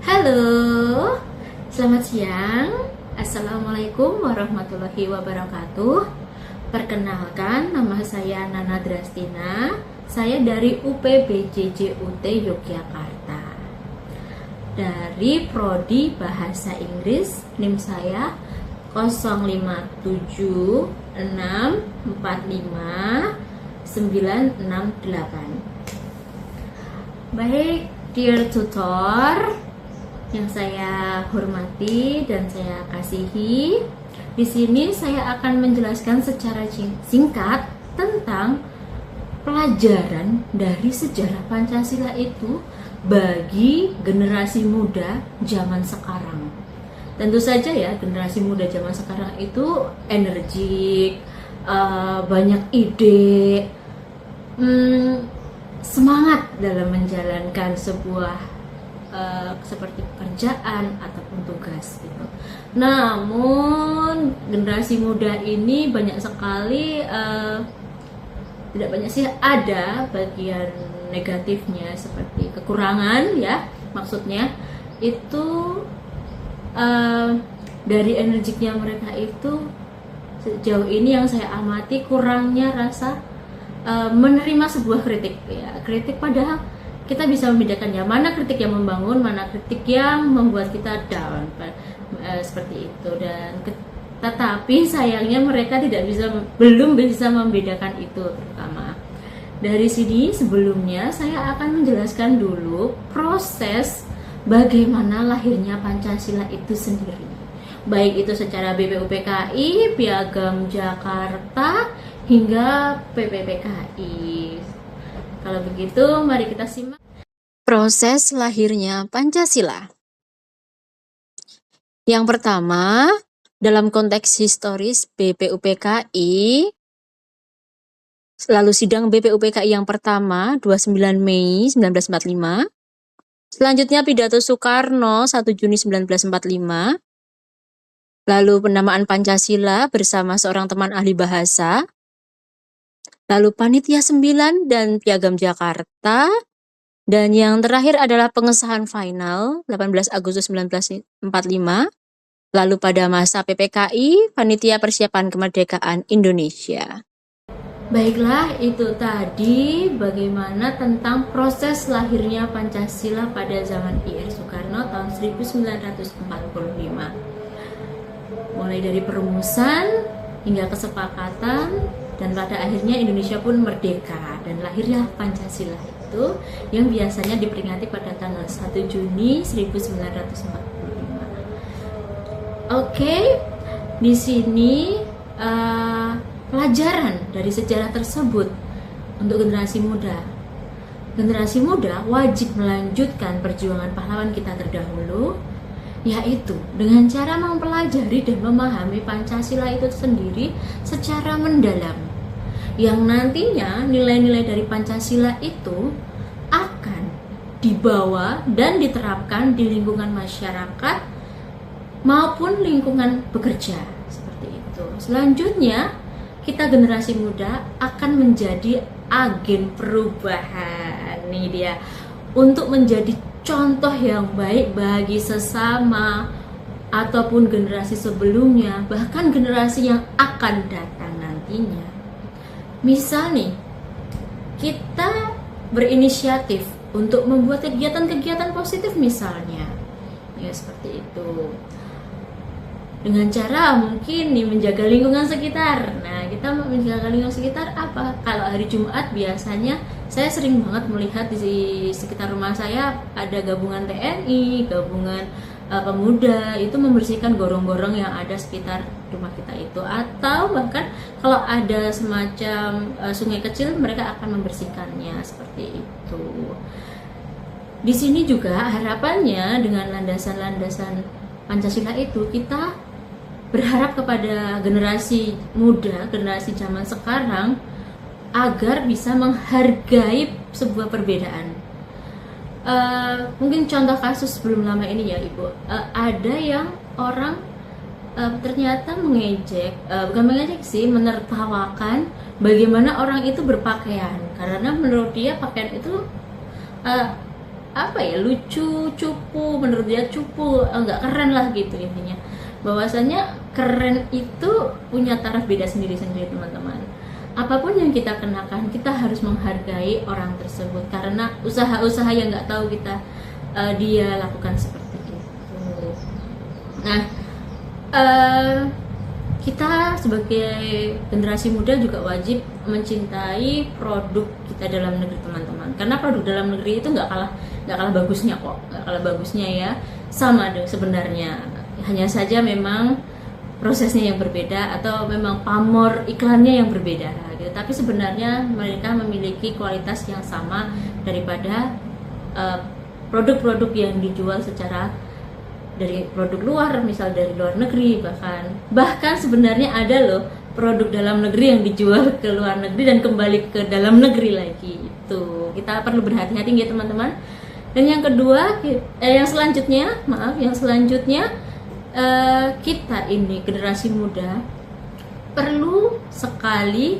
Halo, selamat siang. Assalamualaikum warahmatullahi wabarakatuh. Perkenalkan, nama saya Nana Drastina. Saya dari UPBJJUT Yogyakarta. Dari Prodi Bahasa Inggris, NIM saya 0576459968. Baik, dear tutor yang saya hormati dan saya kasihi, di sini saya akan menjelaskan secara singkat tentang pelajaran dari sejarah Pancasila itu bagi generasi muda zaman sekarang. Tentu saja ya, generasi muda zaman sekarang itu energik, banyak ide, semangat dalam menjalankan sebuah seperti pekerjaan ataupun tugas gitu. Namun generasi muda ini banyak sekali, tidak banyak sih, ada bagian negatifnya seperti kekurangan ya, maksudnya itu dari energiknya mereka itu sejauh ini yang saya amati kurangnya rasa menerima sebuah kritik ya, kritik padahal kita bisa membedakannya, mana kritik yang membangun, mana kritik yang membuat kita down, seperti itu. Dan tetapi sayangnya mereka belum bisa membedakan itu. Terutama dari sini, sebelumnya saya akan menjelaskan dulu proses bagaimana lahirnya Pancasila itu sendiri, baik itu secara BPUPKI, Piagam Jakarta, hingga PPPKI. Kalau begitu, mari kita simak proses lahirnya Pancasila. Yang pertama, dalam konteks historis BPUPKI, lalu sidang BPUPKI yang pertama 29 Mei 1945, selanjutnya pidato Soekarno 1 Juni 1945, lalu penamaan Pancasila bersama seorang teman ahli bahasa, lalu Panitia 9 dan Piagam Jakarta, dan yang terakhir adalah pengesahan final 18 Agustus 1945, lalu pada masa PPKI, Panitia Persiapan Kemerdekaan Indonesia. Baiklah, itu tadi bagaimana tentang proses lahirnya Pancasila pada zaman I.R. Soekarno tahun 1945. Mulai dari perumusan hingga kesepakatan, dan pada akhirnya Indonesia pun merdeka dan lahirlah Pancasila itu yang biasanya diperingati pada tanggal 1 Juni 1945. Oke, di sini pelajaran dari sejarah tersebut untuk generasi muda. Generasi muda wajib melanjutkan perjuangan pahlawan kita terdahulu, yaitu dengan cara mempelajari dan memahami Pancasila itu sendiri secara mendalam, yang nantinya nilai-nilai dari Pancasila itu akan dibawa dan diterapkan di lingkungan masyarakat maupun lingkungan bekerja, seperti itu. Selanjutnya, kita generasi muda akan menjadi agen perubahan, nih dia, untuk menjadi contoh yang baik bagi sesama ataupun generasi sebelumnya, bahkan generasi yang akan datang nantinya. Misal nih, kita berinisiatif untuk membuat kegiatan-kegiatan positif misalnya, ya seperti itu. Dengan cara mungkin nih menjaga lingkungan sekitar. Nah, kita menjaga lingkungan sekitar apa? Kalau hari Jumat biasanya saya sering banget melihat di sekitar rumah saya ada gabungan TNI, gabungan pemuda itu membersihkan gorong-gorong yang ada sekitar rumah kita itu, atau bahkan kalau ada semacam sungai kecil mereka akan membersihkannya, seperti itu. Di sini juga harapannya dengan landasan-landasan Pancasila itu kita berharap kepada generasi muda, generasi zaman sekarang agar bisa menghargai sebuah perbedaan. Mungkin contoh kasus belum lama ini ya Ibu, ada yang orang ternyata mengejek, bukan mengejek sih, menertawakan bagaimana orang itu berpakaian, karena menurut dia pakaian itu apa ya, lucu, cupu, menurut dia cupu, nggak keren lah gitu intinya. Bahwasanya keren itu punya taraf beda sendiri-sendiri teman-teman. Apapun yang kita kenakan, kita harus menghargai orang tersebut karena usaha-usaha yang nggak tahu kita dia lakukan seperti itu. Nah, kita sebagai generasi muda juga wajib mencintai produk kita dalam negeri teman-teman, karena produk dalam negeri itu nggak kalah bagusnya kok, nggak kalah bagusnya ya, sama dong sebenarnya, hanya saja memang prosesnya yang berbeda atau memang pamor iklannya yang berbeda gitu. Tapi sebenarnya mereka memiliki kualitas yang sama daripada produk-produk yang dijual secara dari produk luar, misal dari luar negeri, bahkan sebenarnya ada loh produk dalam negeri yang dijual ke luar negeri dan kembali ke dalam negeri lagi. Itu kita perlu berhati-hati ya teman-teman. Dan yang kedua, yang selanjutnya kita ini generasi muda perlu sekali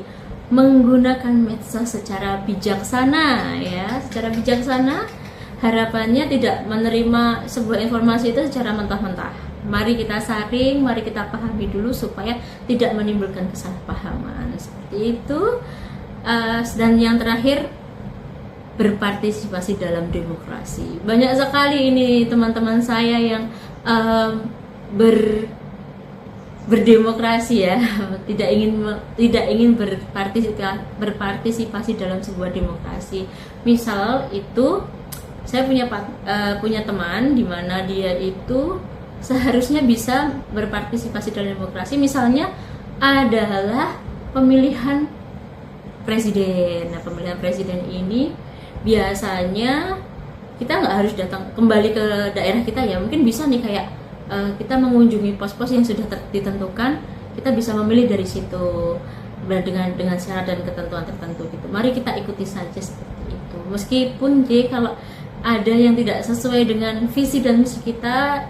menggunakan medsos secara bijaksana ya, secara bijaksana. Harapannya tidak menerima sebuah informasi itu secara mentah-mentah. Mari kita saring, mari kita pahami dulu supaya tidak menimbulkan kesalahpahaman seperti itu. Dan yang terakhir, berpartisipasi dalam demokrasi. Banyak sekali ini teman-teman saya yang berdemokrasi ya, tidak ingin berpartisipasi dalam sebuah demokrasi. Misal itu, saya punya teman di mana dia itu seharusnya bisa berpartisipasi dalam demokrasi. Misalnya adalah pemilihan presiden. Nah, pemilihan presiden ini biasanya kita nggak harus datang kembali ke daerah kita ya. Mungkin bisa nih kayak kita mengunjungi pos-pos yang sudah ditentukan, kita bisa memilih dari situ dengan syarat dan ketentuan tertentu gitu. Mari kita ikuti saja seperti itu. Meskipun kalau ada yang tidak sesuai dengan visi dan misi kita,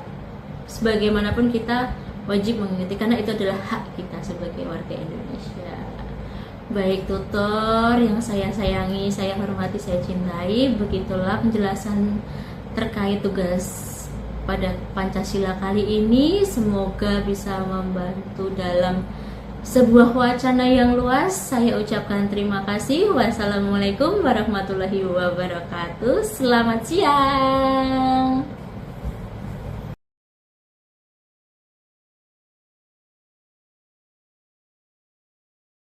sebagaimanapun kita wajib mengikuti karena itu adalah hak kita sebagai warga Indonesia. Baik tutor yang saya sayangi, saya hormati, saya cintai, begitulah penjelasan terkait tugas pada Pancasila kali ini. Semoga bisa membantu dalam sebuah wacana yang luas. Saya ucapkan terima kasih. Wassalamualaikum warahmatullahi wabarakatuh. Selamat siang.